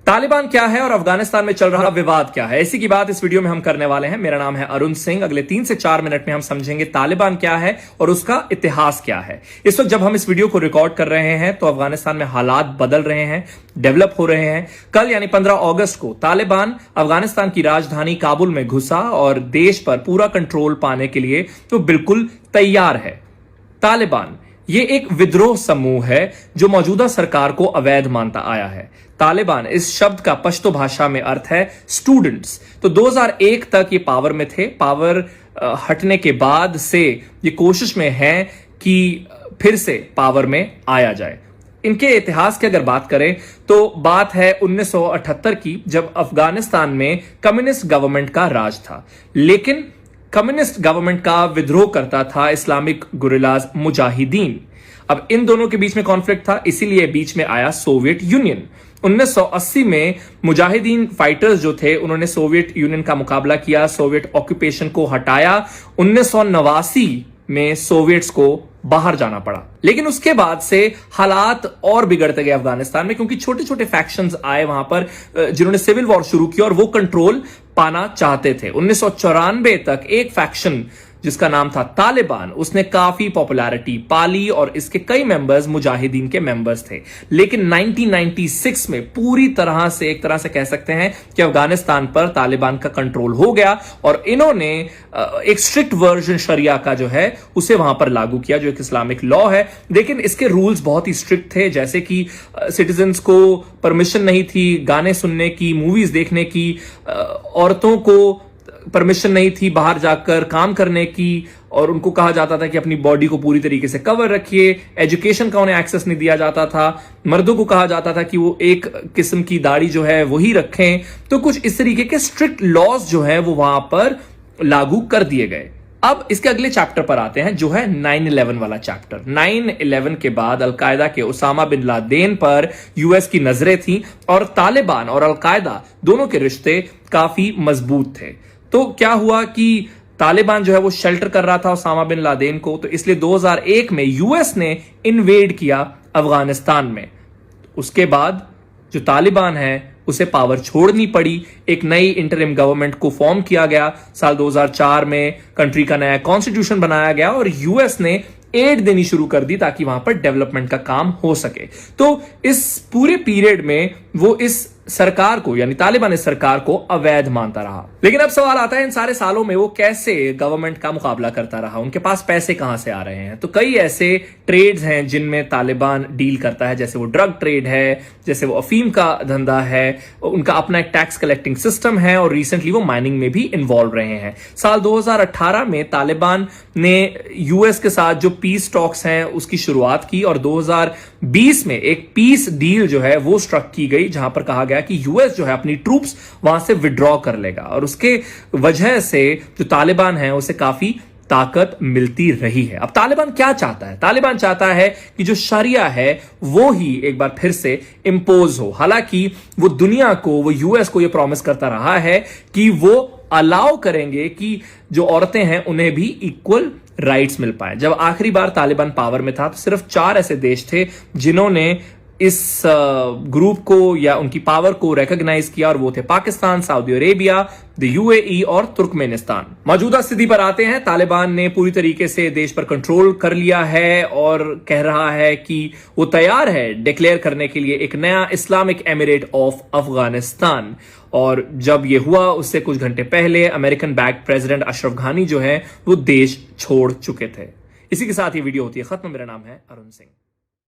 तालिबान क्या है और अफगानिस्तान में चल रहा विवाद क्या है, इसी की बात इस वीडियो में हम करने वाले हैं। मेरा नाम है अरुण सिंह। अगले 3 से 4 मिनट में हम समझेंगे तालिबान क्या है और उसका इतिहास क्या है। इस वक्त जब हम इस वीडियो को रिकॉर्ड कर रहे हैं तो अफगानिस्तान में हालात बदल रहे हैं, डेवलप हो रहे हैं। कल यानी 15 अगस्त को तालिबान अफगानिस्तान की राजधानी काबुल में घुसा और देश पर पूरा कंट्रोल पाने के लिए तो बिल्कुल तैयार है। तालिबान ये एक विद्रोह समूह है जो मौजूदा सरकार को अवैध मानता आया है। तालिबान इस शब्द का पश्तो भाषा में अर्थ है स्टूडेंट्स। तो 2001 तक ये पावर में थे। पावर हटने के बाद से ये कोशिश में है कि फिर से पावर में आया जाए। इनके इतिहास की अगर बात करें तो बात है 1978 की, जब अफगानिस्तान में कम्युनिस्ट गवर्नमेंट का राज था। लेकिन कम्युनिस्ट गवर्नमेंट का विद्रोह करता था इस्लामिक गुरिल्लाज मुजाहिदीन। अब इन दोनों के बीच में कॉन्फ्लिक्ट था, इसीलिए बीच में आया सोवियत यूनियन। 1980 में मुजाहिदीन फाइटर्स जो थे उन्होंने सोवियत यूनियन का मुकाबला किया, सोवियत ऑक्यूपेशन को हटाया। 1989 में सोवियट्स को बाहर जाना पड़ा। लेकिन उसके बाद से हालात और बिगड़ते गए अफगानिस्तान में, क्योंकि छोटे छोटे फैक्शंस आए वहां पर जिन्होंने सिविल वॉर शुरू किया और वो कंट्रोल पाना चाहते थे। 1994 तक एक फैक्शन जिसका नाम था तालिबान, उसने काफी पॉपुलैरिटी पाली और इसके कई मेंबर्स मुजाहिदीन के मेंबर्स थे। लेकिन 1996 में पूरी तरह से एक तरह से कह सकते हैं कि अफगानिस्तान पर तालिबान का कंट्रोल हो गया और इन्होंने एक स्ट्रिक्ट वर्जन शरिया का जो है उसे वहां पर लागू किया, जो एक इस्लामिक लॉ है। लेकिन इसके रूल्स बहुत ही स्ट्रिक्ट थे, जैसे कि सिटीजन्स को परमिशन नहीं थी गाने सुनने की, मूवीज देखने की, औरतों को परमिशन नहीं थी बाहर जाकर काम करने की, और उनको कहा जाता था कि अपनी बॉडी को पूरी तरीके से कवर रखिए। एजुकेशन का उन्हें एक्सेस नहीं दिया जाता था। मर्दों को कहा जाता था कि वो एक किस्म की दाढ़ी जो है वही रखें। तो कुछ इस तरीके के स्ट्रिक्ट लॉज जो है वो वहां पर लागू कर दिए गए। अब इसके अगले चैप्टर पर आते हैं, जो है 9/11 वाला चैप्टर। 9/11 के बाद अलकायदा के उसामा बिन लादेन पर यूएस की नजरें थी और तालिबान और अलकायदा दोनों के रिश्ते काफी मजबूत थे। तो क्या हुआ कि तालिबान जो है वो शेल्टर कर रहा था उसामा बिन लादेन को, तो इसलिए 2001 में यूएस ने इन्वेड किया अफगानिस्तान में। उसके बाद जो तालिबान है उसे पावर छोड़नी पड़ी। एक नई इंटरिम गवर्नमेंट को फॉर्म किया गया। साल 2004 में कंट्री का नया कॉन्स्टिट्यूशन बनाया गया और यूएस ने एड देनी शुरू कर दी ताकि वहां पर डेवलपमेंट का काम हो सके। तो इस पूरे पीरियड में वो इस सरकार को यानी तालिबान इस सरकार को अवैध मानता रहा। लेकिन अब सवाल आता है, इन सारे सालों में वो कैसे गवर्नमेंट का मुकाबला करता रहा, उनके पास पैसे कहां से आ रहे हैं। तो कई ऐसे ट्रेड्स हैं जिनमें तालिबान डील करता है, जैसे वो ड्रग ट्रेड है, जैसे वो अफीम का धंधा है, उनका अपना एक टैक्स कलेक्टिंग सिस्टम है और रिसेंटली वो माइनिंग में भी इन्वॉल्व रहे हैं। साल 2018 में तालिबान ने यूएस के साथ जो पीस टॉक्स हैं उसकी शुरुआत की और 2020 में एक पीस डील जो है वो स्ट्रक की गई, जहां पर कहा गया कि यूएस जो है अपनी ट्रूप्स वहां से विड्रॉ कर लेगा और उसके वजह से जो तालिबान है उसे काफी ताकत मिलती रही है। अब तालिबान क्या चाहता है? तालिबान चाहता है कि जो शरिया है वो ही एक बार फिर से इंपोज हो। हालांकि वो दुनिया को, वो यूएस को ये प्रॉमिस करता रहा है कि वो अलाउ करेंगे कि जो औरतें हैं उन्हें भी इक्वल राइट्स मिल पाए। जब आखिरी बार तालिबान पावर में था तो सिर्फ 4 ऐसे देश थे जिन्होंने इस ग्रुप को या उनकी पावर को रिकॉग्नाइज किया और वो थे Pakistan, Saudi Arabia, the UAE और तुर्कमेनिस्तान। मौजूदा स्थिति पर आते हैं। तालिबान ने पूरी तरीके से देश पर कंट्रोल कर लिया है और कह रहा है कि वो तैयार है डिक्लेयर करने के लिए एक नया इस्लामिक एमिरेट ऑफ अफगानिस्तान। और जब ये हुआ उससे कुछ घंटे पहले अमेरिकन बैक्ड प्रेसिडेंट अशरफ घानी जो है वो देश छोड़ चुके थे। इसी के साथ ये वीडियो होती है खत्म। मेरा नाम है अरुण सिंह।